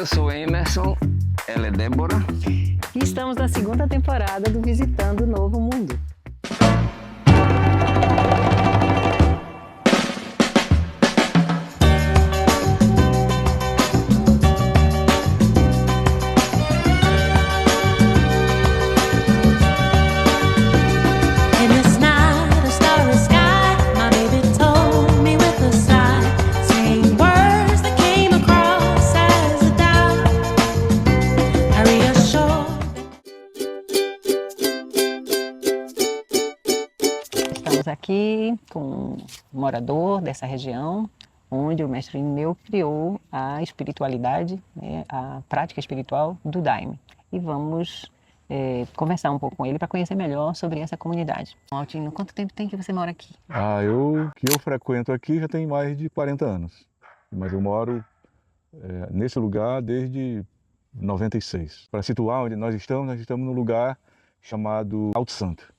Eu sou Emerson, ela é Débora. E estamos na segunda temporada do Visitando o Novo Mundo. Estamos aqui com um morador dessa região, onde o mestre Irineu criou a espiritualidade, né, a prática espiritual do Daime. E vamos conversar um pouco com ele para conhecer melhor sobre essa comunidade. Altino, quanto tempo tem que você mora aqui? Eu frequento aqui já tem mais de 40 anos, mas eu moro nesse lugar desde 96. Para situar onde nós estamos num lugar chamado Alto Santo,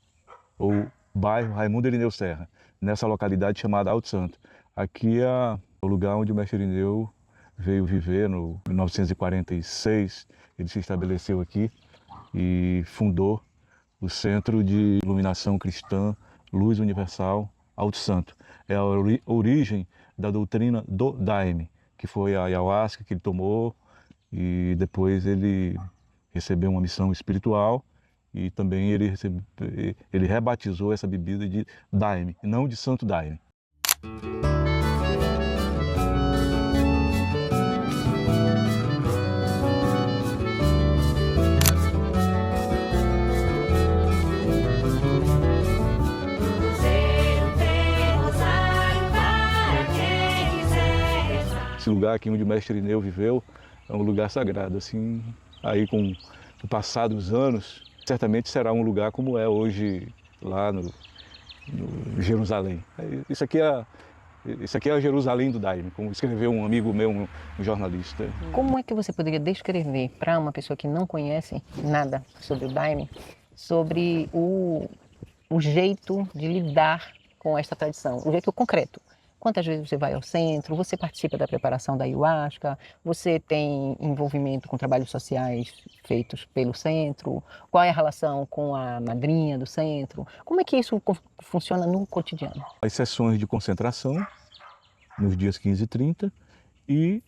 ou bairro Raimundo Irineu Serra, nessa localidade chamada Alto Santo. Aqui é o lugar onde o mestre Irineu veio viver em 1946. Ele se estabeleceu aqui e fundou o Centro de Iluminação Cristã Luz Universal Alto Santo. É a origem da doutrina do Daime, que foi a ayahuasca que ele tomou e depois ele recebeu uma missão espiritual e também ele rebatizou essa bebida de Daime, não de Santo Daime. Esse lugar aqui onde o mestre Irineu viveu é um lugar sagrado, assim, aí com o passar dos anos, certamente será um lugar como é hoje lá no Jerusalém. Isso aqui é a Jerusalém do Daime, como escreveu um amigo meu, um jornalista. Como é que você poderia descrever para uma pessoa que não conhece nada sobre o Daime, sobre o jeito de lidar com esta tradição, o jeito concreto? Quantas vezes você vai ao centro, você participa da preparação da ayahuasca, você tem envolvimento com trabalhos sociais feitos pelo centro, qual é a relação com a madrinha do centro, como é que isso funciona no cotidiano? As sessões de concentração, nos dias 15 e 30, e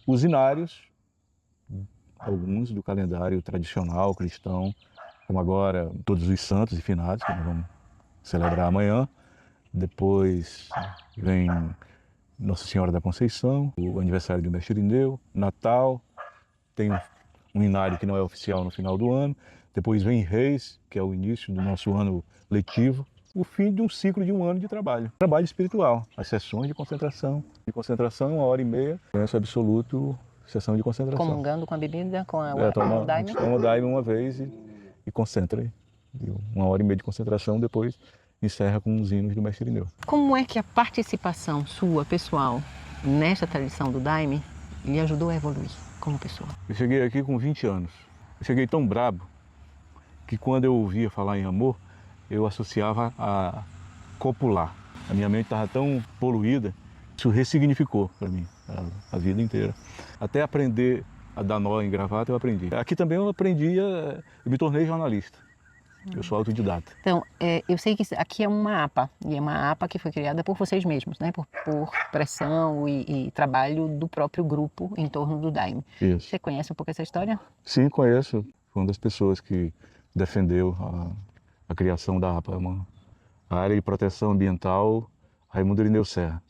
os inários, alguns do calendário tradicional cristão, como agora Todos os Santos e Finados, que nós vamos celebrar amanhã. Depois vem Nossa Senhora da Conceição, o aniversário do mestre Irineu, Natal, tem um inário que não é oficial no final do ano. Depois vem Reis, que é o início do nosso ano letivo, o fim de um ciclo de um ano de trabalho. Trabalho espiritual, as sessões de concentração. De concentração, 1h30, silêncio absoluto, sessão de concentração. Comungando com a bebida, com o Daime? Toma o Daime uma vez e concentra. E 1h30 de concentração, depois encerra com os hinos do mestre Irineu. Como é que a participação sua, pessoal, nesta tradição do Daime, lhe ajudou a evoluir como pessoa? Eu cheguei aqui com 20 anos. Eu cheguei tão brabo que quando eu ouvia falar em amor, eu associava a copular. A minha mente estava tão poluída, isso ressignificou para mim a vida inteira. Até aprender a dar nó em gravata eu aprendi. Aqui também eu me tornei jornalista. Eu sou autodidata. Então, eu sei que aqui é uma APA, e é uma APA que foi criada por vocês mesmos, né? Por pressão e trabalho do próprio grupo em torno do Daime. Isso. Você conhece um pouco essa história? Sim, conheço. Foi uma das pessoas que defendeu a criação da APA, a área de proteção ambiental Raimundo Irineu Serra.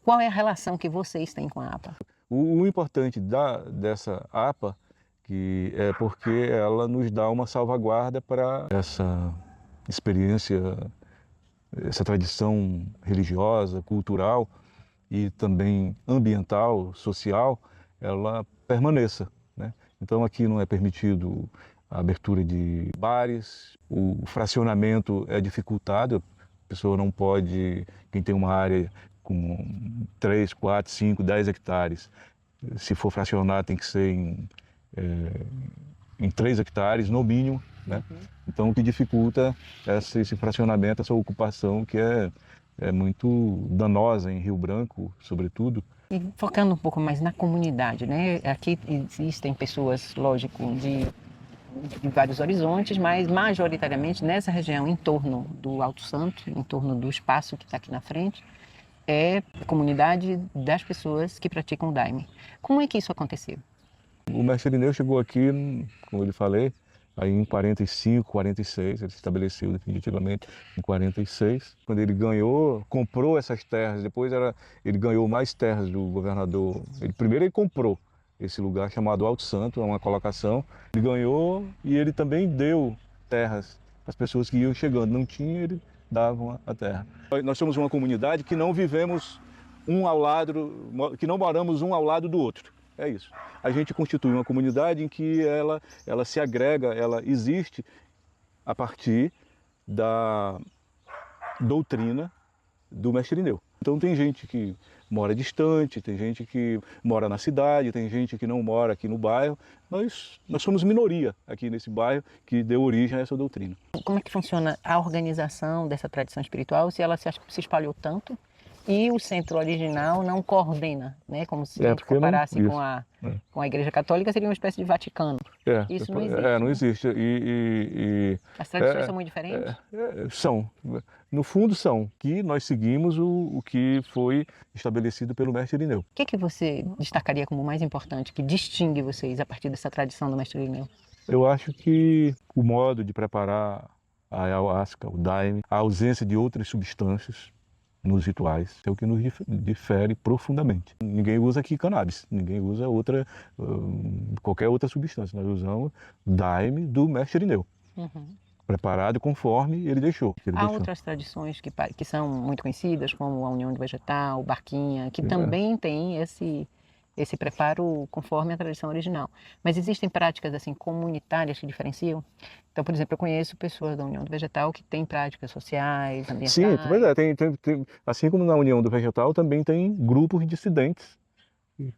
Qual é a relação que vocês têm com a APA? O importante dessa APA que é porque ela nos dá uma salvaguarda para essa experiência, essa tradição religiosa, cultural e também ambiental, social, ela permaneça, né? Então aqui não é permitido a abertura de bares, o fracionamento é dificultado, a pessoa não pode, quem tem uma área com 3, 4, 5, 10 hectares, se for fracionar tem que ser em 3 hectares, no mínimo, né? Então, o que dificulta esse fracionamento, essa ocupação que é muito danosa em Rio Branco, sobretudo, E focando um pouco mais na comunidade, né? Aqui existem pessoas, lógico, de vários horizontes, mas majoritariamente nessa região, em torno do Alto Santo, em torno do espaço que está aqui na frente, é a comunidade das pessoas que praticam Daime. Como é que isso aconteceu? O mestre Irineu chegou aqui, como eu lhe falei, aí em 45, 46, ele se estabeleceu definitivamente em 46. Quando ele ganhou, comprou essas terras, depois ele ganhou mais terras do governador. Primeiro ele comprou esse lugar chamado Alto Santo, é uma colocação. Ele ganhou e ele também deu terras às pessoas que iam chegando. Não tinha, ele dava a terra. Nós somos uma comunidade que não vivemos um ao lado, que não moramos um ao lado do outro. É isso. A gente constitui uma comunidade em que ela se agrega, ela existe a partir da doutrina do mestre Irineu. Então tem gente que mora distante, tem gente que mora na cidade, tem gente que não mora aqui no bairro. Nós somos minoria aqui nesse bairro que deu origem a essa doutrina. Como é que funciona a organização dessa tradição espiritual, se ela se espalhou tanto e o centro original não coordena, né? Como se a gente comparasse com a Igreja Católica, seria uma espécie de Vaticano. Isso não existe. Não existe. As tradições são muito diferentes? São. No fundo são. Que nós seguimos o que foi estabelecido pelo mestre Irineu. O que você destacaria como mais importante, que distingue vocês a partir dessa tradição do mestre Irineu? Eu acho que o modo de preparar a ayahuasca, o daime, a ausência de outras substâncias nos rituais, é o que nos difere profundamente. Ninguém usa aqui cannabis, ninguém usa qualquer outra substância. Nós usamos daime do mestre Irineu, preparado conforme ele deixou. Há outras tradições que são muito conhecidas, como a União do Vegetal, Barquinha, que também tem esse preparo conforme a tradição original. Mas existem práticas assim comunitárias que diferenciam? Então, por exemplo, eu conheço pessoas da União do Vegetal que têm práticas sociais, ambientais. Sim, pois é. Assim como na União do Vegetal, também tem grupos dissidentes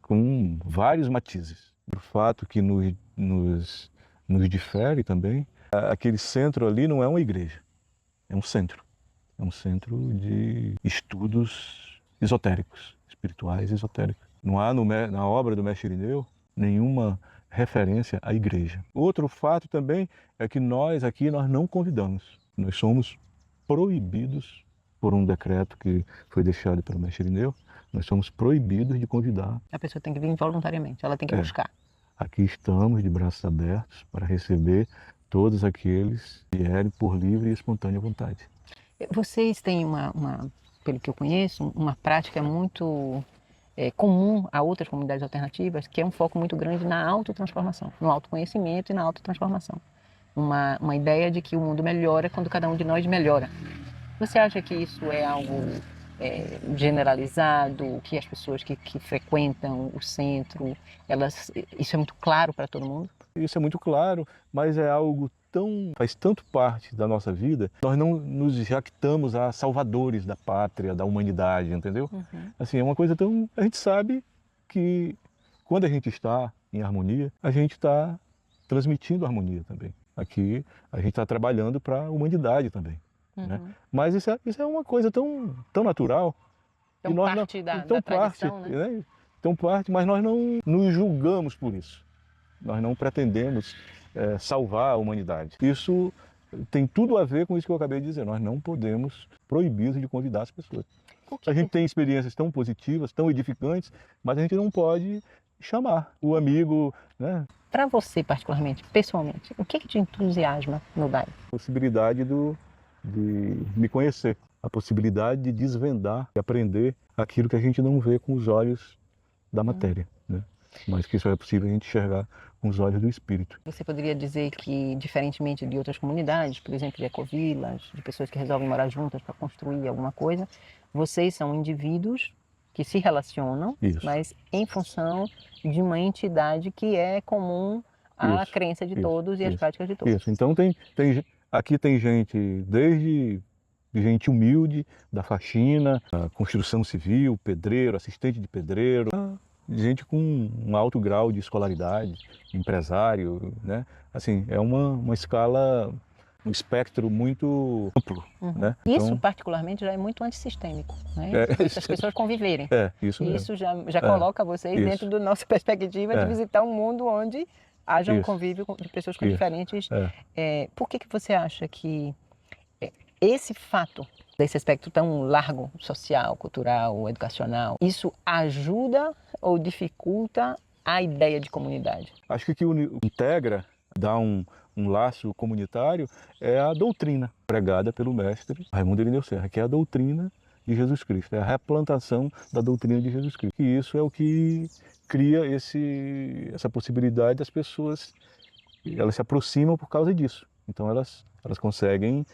com vários matizes. O fato que nos difere também, aquele centro ali não é uma igreja, é um centro. É um centro de estudos esotéricos, espirituais esotéricos. Não há na obra do mestre Irineu nenhuma referência à igreja. Outro fato também é que nós aqui não convidamos. Nós somos proibidos por um decreto que foi deixado pelo mestre Irineu. Nós somos proibidos de convidar. A pessoa tem que vir voluntariamente, ela tem que buscar. Aqui estamos de braços abertos para receber todos aqueles que vierem por livre e espontânea vontade. Vocês têm pelo que eu conheço, uma prática muito comum a outras comunidades alternativas, que é um foco muito grande na autotransformação, no autoconhecimento e na autotransformação. Uma ideia de que o mundo melhora quando cada um de nós melhora. Você acha que isso é algo generalizado, que as pessoas que frequentam o centro, isso é muito claro para todo mundo? Isso é muito claro, mas é algo faz tanto parte da nossa vida, nós não nos jactamos a salvadores da pátria, da humanidade, entendeu? Assim, é uma coisa a gente sabe que quando a gente está em harmonia, a gente está transmitindo harmonia também. Aqui a gente está trabalhando para a humanidade também. Né? Mas isso é uma coisa tão natural. Tão parte da tradição, né? Tão parte, mas nós não nos julgamos por isso. Nós não pretendemos salvar a humanidade. Isso tem tudo a ver com isso que eu acabei de dizer. Nós não podemos proibir de convidar as pessoas. A gente tem experiências tão positivas, tão edificantes, mas a gente não pode chamar o amigo, né? Para você, particularmente, pessoalmente, o que te entusiasma no Daime? A possibilidade de me conhecer, a possibilidade de desvendar e aprender aquilo que a gente não vê com os olhos da matéria, né? Mas que isso é possível a gente enxergar com os olhos do espírito. Você poderia dizer que, diferentemente de outras comunidades, por exemplo, de ecovilas, de pessoas que resolvem morar juntas para construir alguma coisa, vocês são indivíduos que se relacionam, mas em função de uma entidade que é comum à crença de todos e às práticas de todos. Isso. Então aqui tem gente desde gente humilde, da faxina, da construção civil, pedreiro, assistente de pedreiro, gente com um alto grau de escolaridade, empresário, né? Assim, é uma escala um espectro muito amplo, né? Isso, Então, particularmente, já é muito antissistêmico, né? É. As pessoas conviverem. Isso mesmo. Isso já coloca vocês Isso. dentro da nossa perspectiva de visitar um mundo onde haja um Isso. convívio de pessoas com Isso. diferentes. É. Por que você acha que esse fato desse aspecto tão largo, social, cultural, educacional, isso ajuda ou dificulta a ideia de comunidade? Acho que o que integra, dá um laço comunitário, é a doutrina pregada pelo mestre Raimundo Irineu Serra, que é a doutrina de Jesus Cristo, é a replantação da doutrina de Jesus Cristo. E isso é o que cria essa possibilidade das pessoas, elas se aproximam por causa disso. Então elas conseguem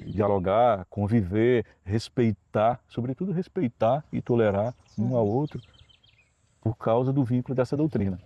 dialogar, conviver, respeitar, sobretudo respeitar e tolerar um ao outro por causa do vínculo dessa doutrina.